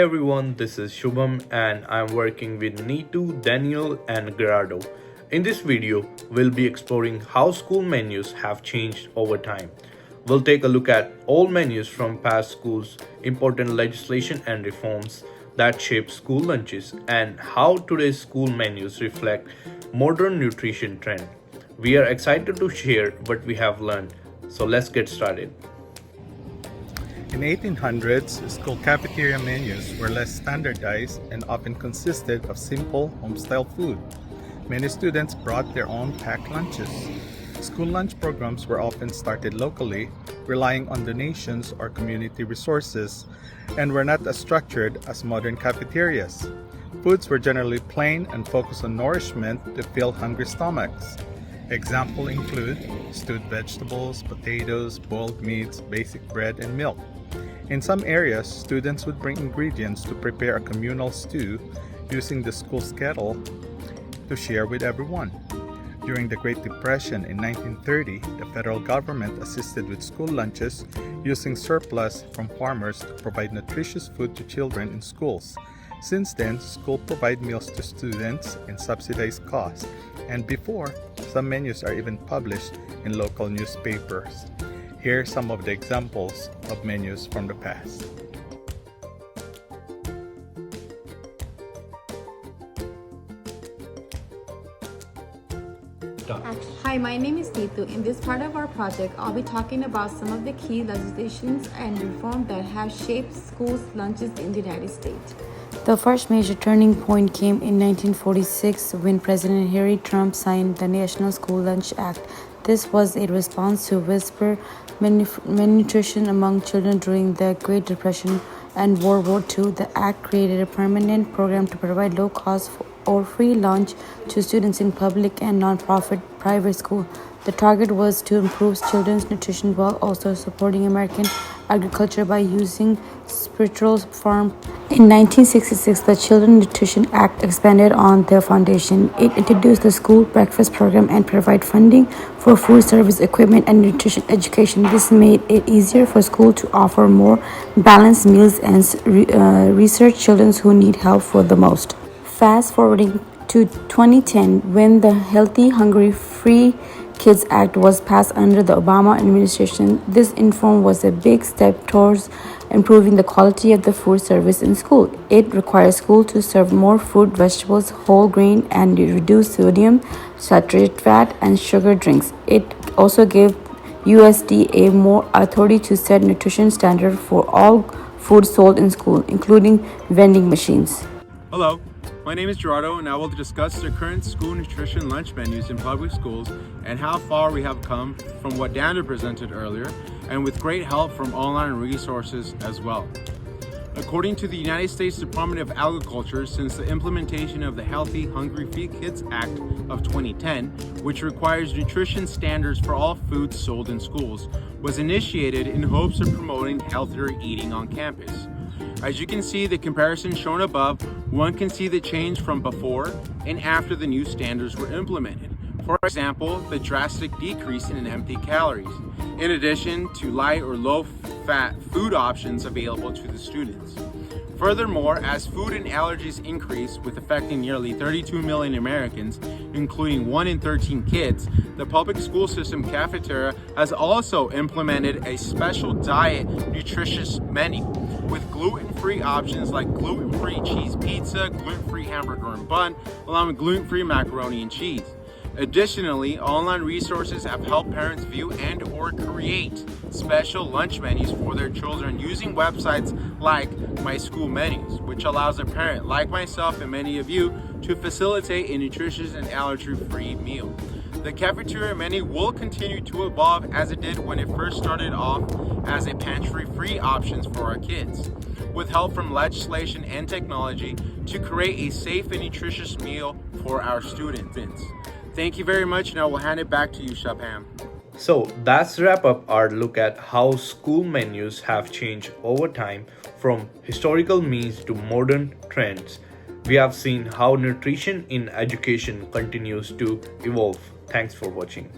Hey everyone, this is Shubham and I'm working with Neetu, Daniel and Gerardo. In this video, we'll be exploring how school menus have changed over time. We'll take a look at all menus from past schools, important legislation and reforms that shape school lunches, and how today's school menus reflect modern nutrition trend. We are excited to share what we have learned. So let's get started. In 1800s, school cafeteria menus were less standardized and often consisted of simple home-style food. Many students brought their own packed lunches. School lunch programs were often started locally, relying on donations or community resources, and were not as structured as modern cafeterias. Foods were generally plain and focused on nourishment to fill hungry stomachs. Examples include stewed vegetables, potatoes, boiled meats, basic bread, and milk. In some areas, students would bring ingredients to prepare a communal stew using the school's kettle to share with everyone. During the Great Depression in 1930, the federal government assisted with school lunches using surplus from farmers to provide nutritious food to children in schools. Since then, schools provide meals to students in subsidized costs, and before, some menus are even published in local newspapers. Here are some of the examples of menus from the past. Hi, my name is Neetu. In this part of our project, I'll be talking about some of the key legislations and reforms that have shaped schools' lunches in the United States. The first major turning point came in 1946 when President Harry Truman signed the National School Lunch Act. This was a response to widespread malnutrition among children during the Great Depression and World War II. The act created a permanent program to provide low-cost or free lunch to students in public and non-profit private schools. The target was to improve children's nutrition while also supporting American agriculture by using spiritual farm. In 1966, the Children's Nutrition Act expanded on their foundation. It introduced the school breakfast program and provided funding for food service equipment and nutrition education. This made it easier for schools to offer more balanced meals and research children who need help for the most. Fast forwarding to 2010, when the Healthy, Hungry, Free Kids Act was passed under the Obama administration, this reform was a big step towards improving the quality of the food service in school. It requires schools to serve more fruit, vegetables, whole grain, and reduce sodium, saturated fat, and sugar drinks. It also gave USDA more authority to set nutrition standards for all food sold in school, including vending machines. Hello, my name is Gerardo and I will discuss the current school nutrition lunch menus in public schools and how far we have come from what Daniel presented earlier, and with great help from online resources as well. According to the United States Department of Agriculture, since the implementation of the Healthy, Hungry, Free Kids Act of 2010, which requires nutrition standards for all foods sold in schools, was initiated in hopes of promoting healthier eating on campus. As you can see the comparison shown above, one can see the change from before and after the new standards were implemented. For example, the drastic decrease in empty calories, in addition to light or low-fat food options available to the students. Furthermore, as food and allergies increase with affecting nearly 32 million Americans, including 1 in 13 kids, the public school system cafeteria has also implemented a special diet nutritious menu with gluten-free options like gluten-free cheese pizza, gluten-free hamburger and bun, along with gluten-free macaroni and cheese. Additionally, online resources have helped parents view and or create special lunch menus for their children using websites like My School Menus, which allows a parent like myself and many of you to facilitate a nutritious and allergy-free meal. The cafeteria menu will continue to evolve as it did when it first started off as a pantry-free options for our kids, with help from legislation and technology to create a safe and nutritious meal for our students. Thank you very much, and I will hand it back to you, Shubham. So that's wrap up our look at how school menus have changed over time from historical means to modern trends. We have seen how nutrition in education continues to evolve. Thanks for watching.